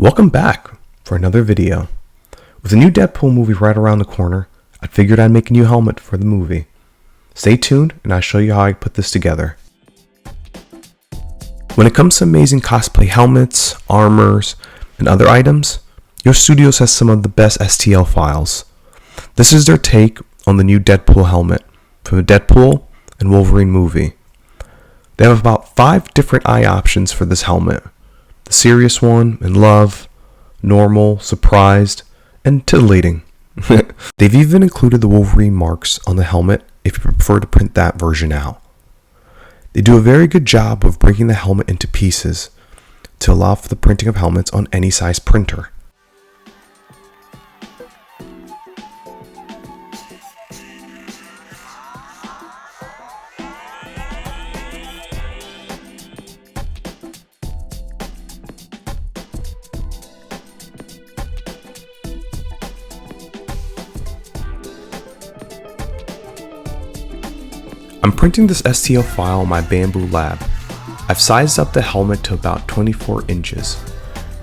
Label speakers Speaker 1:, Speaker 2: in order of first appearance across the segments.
Speaker 1: Welcome back for another video. With a new Deadpool movie right around the corner, I figured I'd make a new helmet for the movie. Stay tuned and I'll show you how I put this together. When it comes to amazing cosplay helmets, armors, and other items, Your Studios has some of the best STL files. This is their take on the new Deadpool helmet from the Deadpool and Wolverine movie. They have about 5 different eye options for this helmet. The serious one, in love, normal, surprised, and titillating. They've even included the Wolverine marks on the helmet if you prefer to print that version out. They do a very good job of breaking the helmet into pieces to allow for the printing of helmets on any size printer. I'm printing this STL file on my Bamboo Lab. I've sized up the helmet to about 24 inches.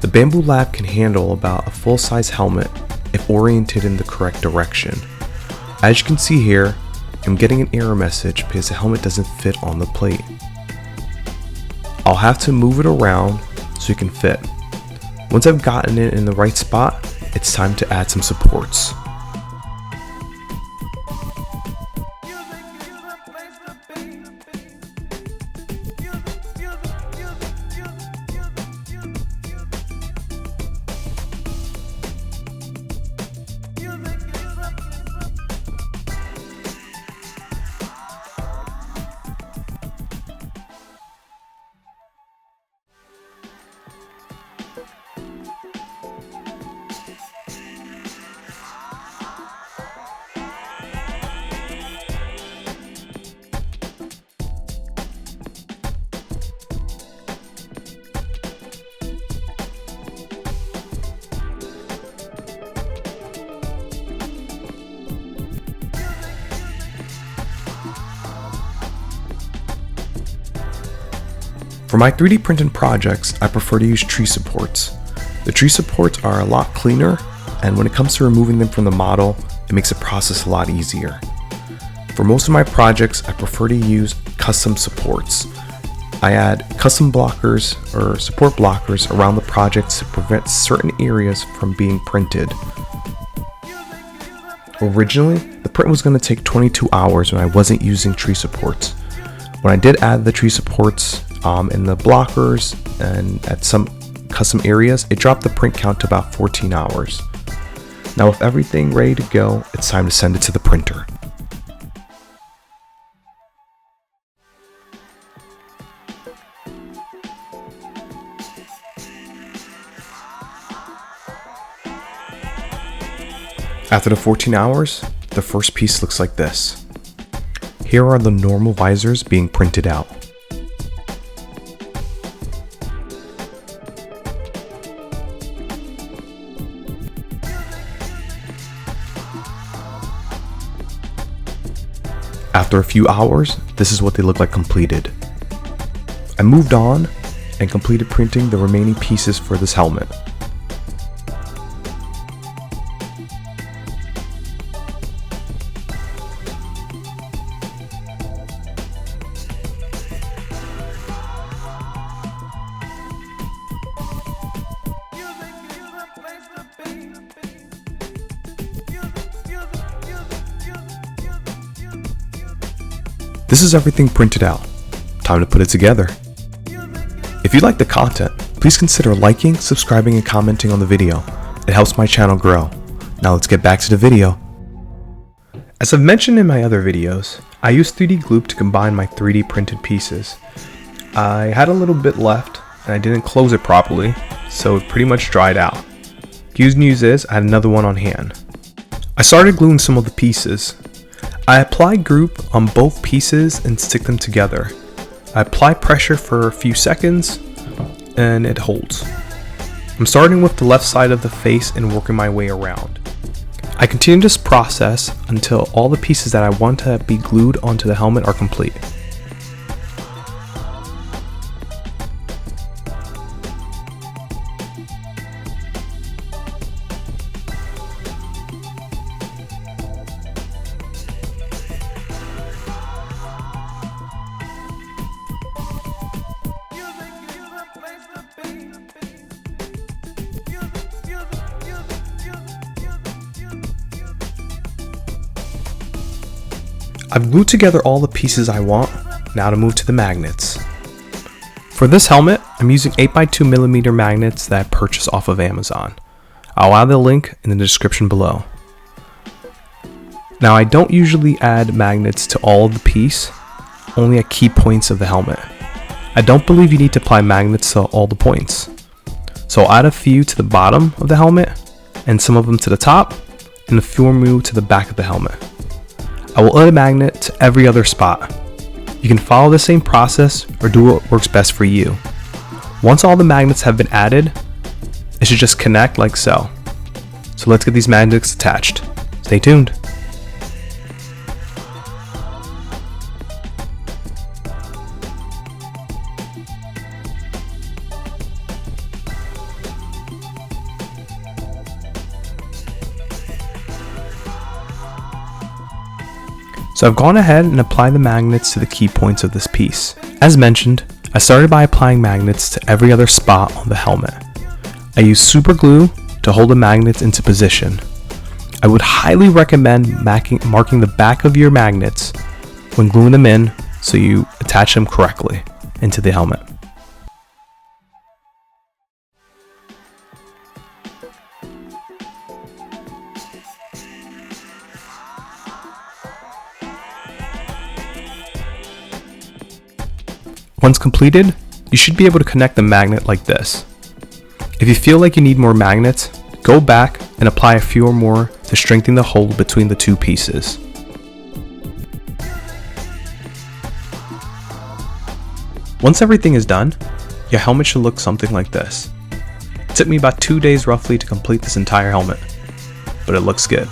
Speaker 1: The Bamboo Lab can handle about a full-size helmet if oriented in the correct direction. As you can see here, I'm getting an error message because the helmet doesn't fit on the plate. I'll have to move it around so it can fit. Once I've gotten it in the right spot, it's time to add some supports. For my 3D printing projects, I prefer to use tree supports. The tree supports are a lot cleaner, and when it comes to removing them from the model, it makes the process a lot easier. For most of my projects, I prefer to use custom supports. I add custom blockers or support blockers around the projects to prevent certain areas from being printed. Originally, the print was going to take 22 hours when I wasn't using tree supports. When I did add the tree supports in the blockers and at some custom areas, it dropped the print count to about 14 hours. Now with everything ready to go, it's time to send it to the printer. After the 14 hours, the first piece looks like this. Here are the normal visors being printed out. After a few hours, this is what they look like completed. I moved on and completed printing the remaining pieces for this helmet. This is everything printed out. Time to put it together. If you like the content, please consider liking, subscribing, and commenting on the video. It helps my channel grow. Now let's get back to the video. As I've mentioned in my other videos, I use 3D glue to combine my 3D printed pieces. I had a little bit left and I didn't close it properly, so it pretty much dried out. Good news is I had another one on hand. I started gluing some of the pieces. I apply group on both pieces and stick them together. I apply pressure for a few seconds and it holds. I'm starting with the left side of the face and working my way around. I continue this process until all the pieces that I want to be glued onto the helmet are complete. I've glued together all the pieces I want, now to move to the magnets. For this helmet, I'm using 8x2mm magnets that I purchased off of Amazon. I'll add the link in the description below. Now I don't usually add magnets to all of the piece, only at key points of the helmet. I don't believe you need to apply magnets to all the points. So I'll add a few to the bottom of the helmet, and some of them to the top, and a few more to the back of the helmet. I will add a magnet to every other spot. You can follow the same process or do what works best for you. Once all the magnets have been added, it should just connect like so. So let's get these magnets attached. Stay tuned. So I've gone ahead and applied the magnets to the key points of this piece. As mentioned, I started by applying magnets to every other spot on the helmet. I use super glue to hold the magnets into position. I would highly recommend marking the back of your magnets when gluing them in so you attach them correctly into the helmet. Once completed, you should be able to connect the magnet like this. If you feel like you need more magnets, go back and apply a few or more to strengthen the hold between the two pieces. Once everything is done, your helmet should look something like this. It took me about 2 days roughly to complete this entire helmet, but it looks good.